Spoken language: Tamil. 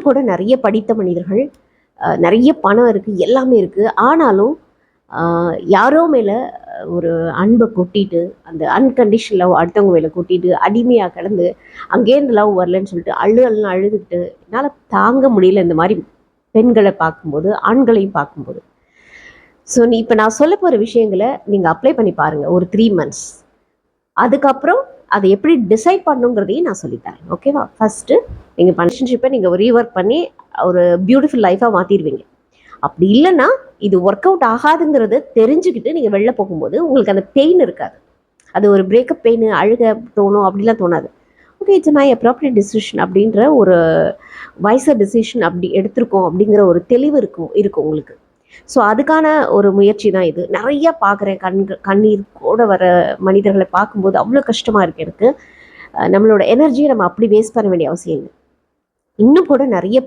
கூட நிறைய படித்த மனிதர்கள், நிறைய பணம் இருக்குது, எல்லாமே இருக்குது. ஆனாலும் யாரோ மேலே ஒரு அன்பை கொட்டிட்டு, அந்த அன்கண்டிஷன் லவ் அடுத்தவங்க மேலே கொட்டிட்டு அடிமையாக கிடந்து அங்கேருந்து லவ் வரலன்னு சொல்லிட்டு அழுதுகிட்டு என்னால் தாங்க முடியல இந்த மாதிரி பெண்களை பார்க்கும்போது, ஆண்களையும் பார்க்கும்போது. ஸோ இப்போ நான் சொல்ல போகிற விஷயங்களை நீங்கள் அப்ளை பண்ணி பாருங்கள் ஒரு 3 months. அதுக்கப்புறம் அதை எப்படி டிசைட் பண்ணுங்கிறதையும் நான் சொல்லித்தரேன். ஓகேவா? ஃபஸ்ட்டு நீங்கள் ரிலேஷன்ஷிப்பை நீங்கள் ரீஒர்க் பண்ணி ஒரு பியூட்டிஃபுல் லைஃபாக மாற்றிடுவீங்க. அப்படி இல்லைன்னா இது ஒர்க் அவுட் ஆகாதுங்கிறத தெரிஞ்சுக்கிட்டு நீங்கள் வெளில போகும்போது உங்களுக்கு அந்த பெயின் இருக்காது. அது ஒரு பிரேக்கப் பெயின், அழுக தோணும், அப்படிலாம் தோணாது. Okay, it's my appropriate decision அப்படின்ற ஒரு வைசர் டிசிஷன் அப்படி எடுத்திருக்கோம் அப்படிங்கிற ஒரு தெளிவு இருக்கும் உங்களுக்கு. ஸோ அதுக்கான ஒரு முயற்சி தான் இது. நிறைய பார்க்குறேன், கண்ணீர் கூட வர மனிதர்களை பார்க்கும்போது அவ்வளோ கஷ்டமாக இருக்குது எனக்கு. நம்மளோட எனர்ஜியை நம்ம அப்படி வேஸ்ட் பண்ண வேண்டிய அவசியம் இல்லை. இன்னும் கூட நிறைய